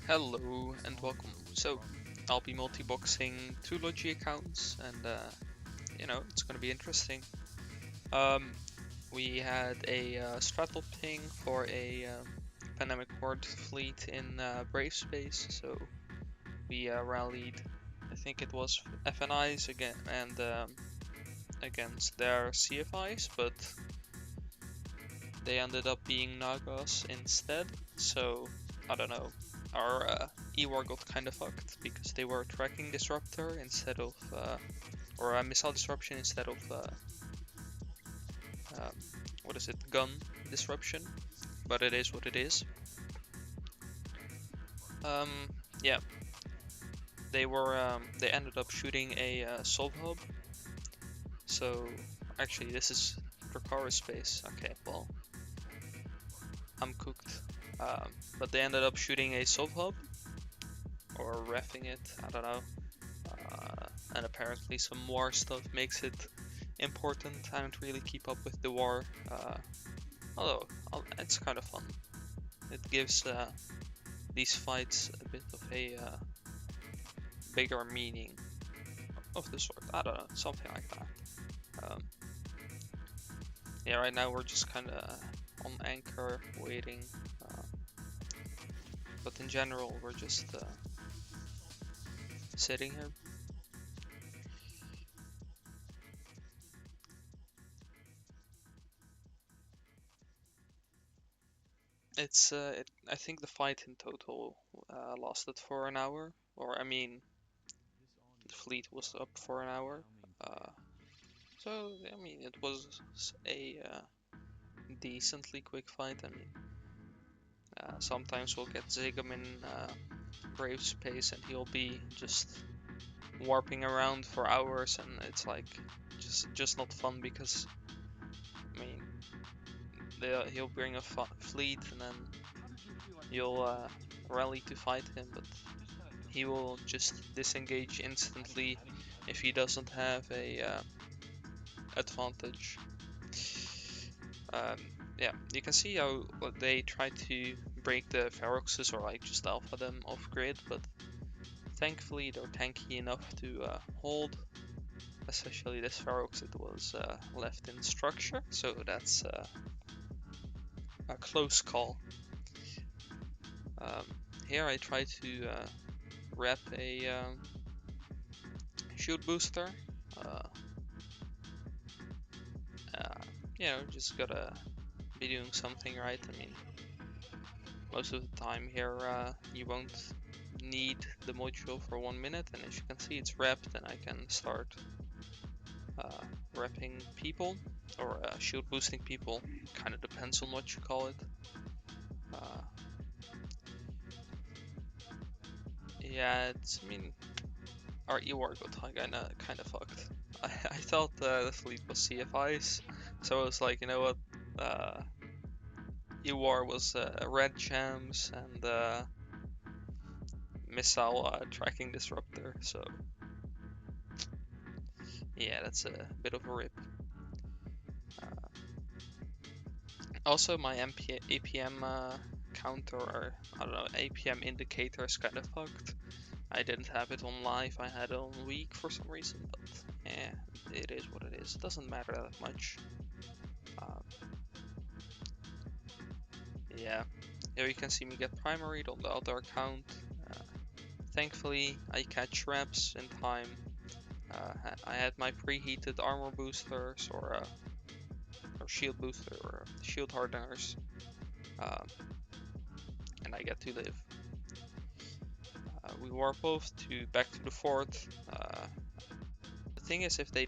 Hello and welcome. So, I'll be multi-boxing two Logi accounts, and it's gonna be interesting. Um, we had a straddle ping for a Pandemic Horde fleet in Brave Space, so we rallied. I think it was FNIs again and against their CFIs, but they ended up being Nagas instead. So I don't know. Our E-War got kind of fucked because they were tracking disruptor instead of, or a missile disruption instead of, um, what is it, gun disruption. But it is what it is. Um, yeah, they ended up shooting a Solve Hub. So actually, this is Dracarys space. Okay, well, I'm cooked. But they ended up shooting a Solve Hub or reffing it. I don't know. And apparently some war stuff makes it important. I don't really keep up with the war, although it's kind of fun. It gives these fights a bit of a bigger meaning of the sort. I don't know, something like that. Um, yeah, right now we're just kind of on anchor waiting, but in general we're just sitting here. I think the fight in total lasted for an hour, or I mean, the fleet was up for an hour. Uh, so I mean, it was a decently quick fight. I mean, sometimes we'll get Zigam in Brave Space, and he'll be just warping around for hours, and it's like just not fun because I mean, he'll bring a fleet, and then you'll rally to fight him, but he will just disengage instantly if he doesn't have a advantage. Um, yeah, you can see how they try to break the Feroxes or like just alpha them off grid, but thankfully they're tanky enough to hold. Especially this Ferox, it was left in structure, so that's a close call. Um, Here I try to wrap a shield booster. Uh, uh, just gotta be doing something right. I mean, most of the time here you won't need the module for 1 minute, and as you can see it's wrapped, and I can start repping people or shield boosting people. Kind of depends on what you call it. Uh, yeah, I mean, our EWAR got kind of fucked. I thought the fleet was CFIs, so I was like, you know what, EWAR was red jams and missile tracking disruptor, so yeah, that's a bit of a rip. Also, my APM counter, or I don't know, APM indicator is kind of fucked. I didn't have it on live, I had it on weak for some reason, but yeah, it is what it is. It doesn't matter that much. Um, yeah, here you can see me get primaried on the other account. Uh, Thankfully, I catch reps in time. I had my preheated armor boosters or shield booster or shield hardeners, um, and I get to live. We warp off to back to the fort. The thing is, if they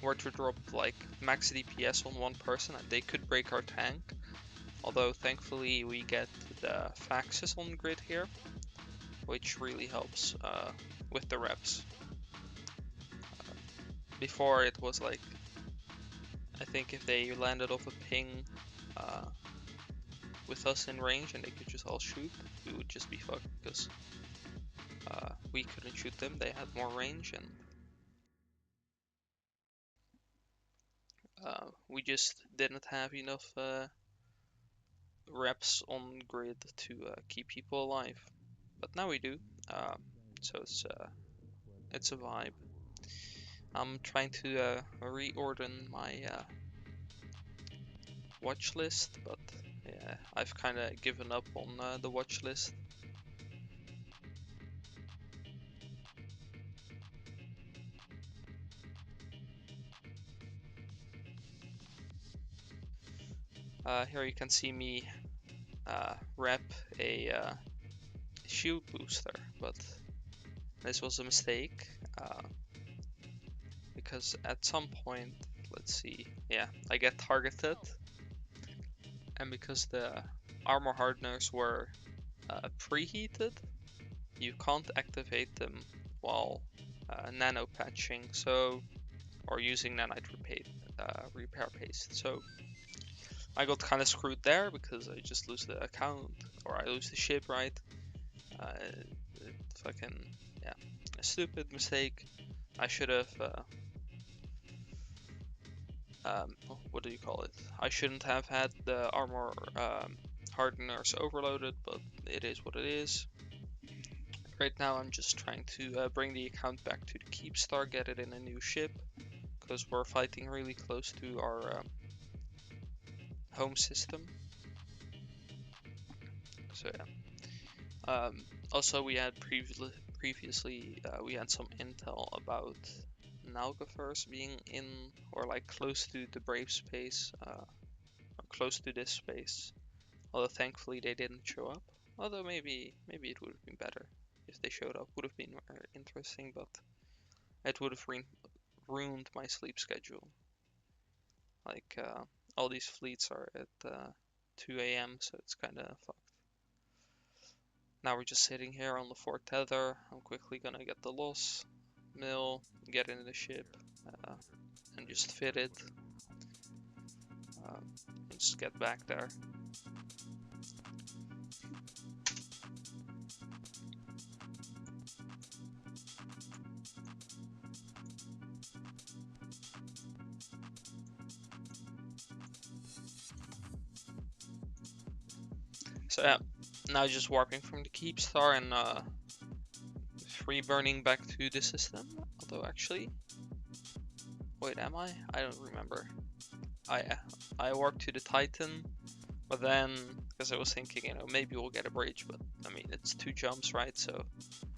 were to drop like max DPS on one person, they could break our tank. Although thankfully we get the Faxes on grid here, which really helps with the reps. Before it was like, I think if they landed off a ping with us in range and they could just all shoot, we would just be fucked because we couldn't shoot them. They had more range, and we just didn't have enough reps on grid to keep people alive, but now we do. So it's a vibe. I'm trying to reorder my watch list, but yeah, I've kind of given up on the watch list. Here you can see me rep a shield booster, but this was a mistake because at some point, let's see, yeah, I get targeted, and because the armor hardeners were preheated, you can't activate them while nano patching, so or using nanite repair paste. So I got kind of screwed there because I just lose the account or I lose the ship, right? Fucking yeah, a stupid mistake. I should have what do you call it? I shouldn't have had the armor hardeners overloaded, but it is what it is. Right now I'm just trying to bring the account back to the Keepstar, get it in a new ship, because we're fighting really close to our home system. So yeah. Also we had previously we had some intel about Nalgathers being in or like close to the Brave space, or close to this space. Although thankfully they didn't show up. Although maybe it would have been better if they showed up. Would have been more interesting, but it would have ruined my sleep schedule. Like all these fleets are at 2 a.m. so it's kind of fucked. Now we're just sitting here on the fort tether. I'm quickly gonna get the loss mill, get into the ship, and just fit it. And just get back there. So yeah, now just warping from the Keepstar and free burning back to the system. Although actually, wait, am I? I don't remember. I warped to the Titan, but then because I was thinking, you know, maybe we'll get a bridge, but I mean it's 2 jumps, right? So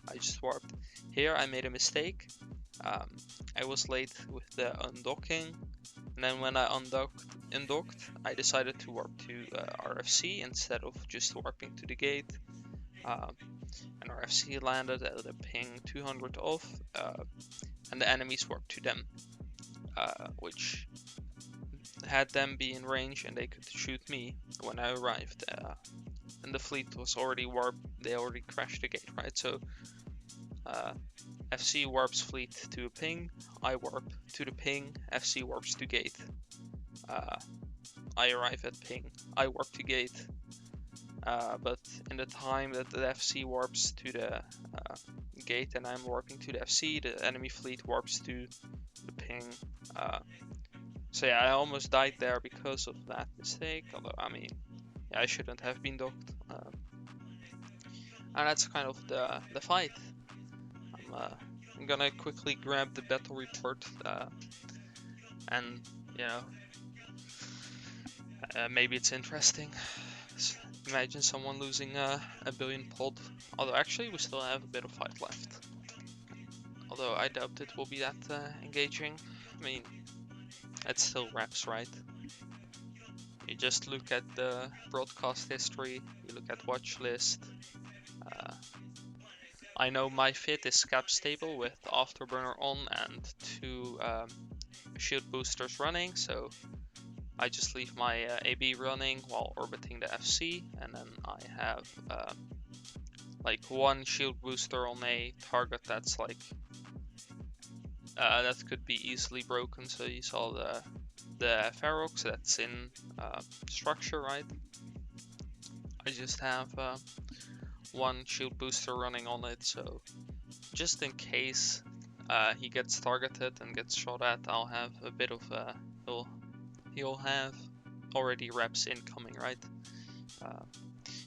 I just warped. Here I made a mistake. I was late with the undocking, and then when I undocked, I decided to warp to RFC instead of just warping to the gate. And RFC landed at a ping 200 off, and the enemies warped to them, which had them be in range and they could shoot me when I arrived. And the fleet was already warped, they already crashed the gate, right? So FC warps fleet to a ping, I warp to the ping, FC warps to gate. I arrive at ping, I warp to gate. But in the time that the FC warps to the gate and I'm warping to the FC, the enemy fleet warps to the ping. So yeah, I almost died there because of that mistake, although I mean, yeah, I shouldn't have been docked. And that's kind of the fight. I'm gonna quickly grab the battle report and, you know, maybe it's interesting. Imagine someone losing a billion pod. Although actually we still have a bit of fight left. Although I doubt it will be that engaging. I mean, it's still reps, right? You just look at the broadcast history, you look at watch list. I know my fit is cap stable with afterburner on and 2 shield boosters running, so I just leave my AB running while orbiting the FC, and then I have like 1 shield booster on a target that's like that could be easily broken. So you saw the Ferox that's in structure, right? I just have 1 shield booster running on it, so just in case he gets targeted and gets shot at, I'll have a bit of he'll have already reps incoming, right? Uh,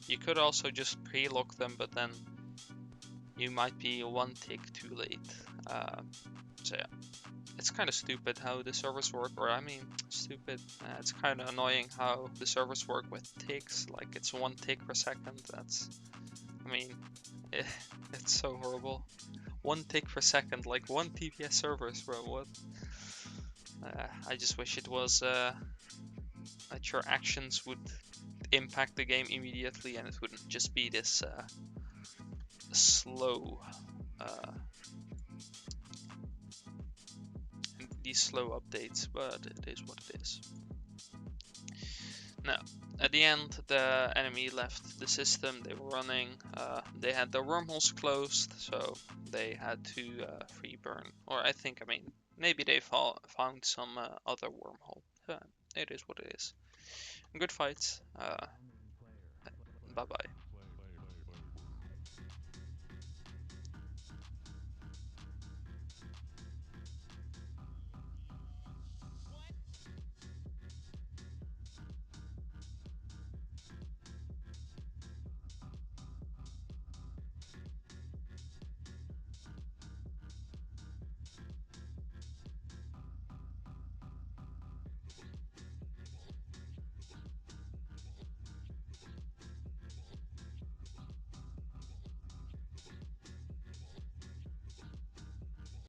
you could also just pre-lock them, but then you might be one tick too late. So yeah, it's kind of stupid how the servers work, or I mean, stupid. It's kind of annoying how the servers work with ticks. Like it's one tick per second. That's, I mean, it's so horrible. One tick per second, like one TPS servers, bro. What? I just wish it was that your actions would impact the game immediately, and it wouldn't just be this slow, uh, these slow updates. But it is what it is. Now, at the end, the enemy left the system they were running. They had their wormholes closed, so they had to free burn. Or I mean, maybe they found some other wormhole. It is what it is. Good fights. Bye bye.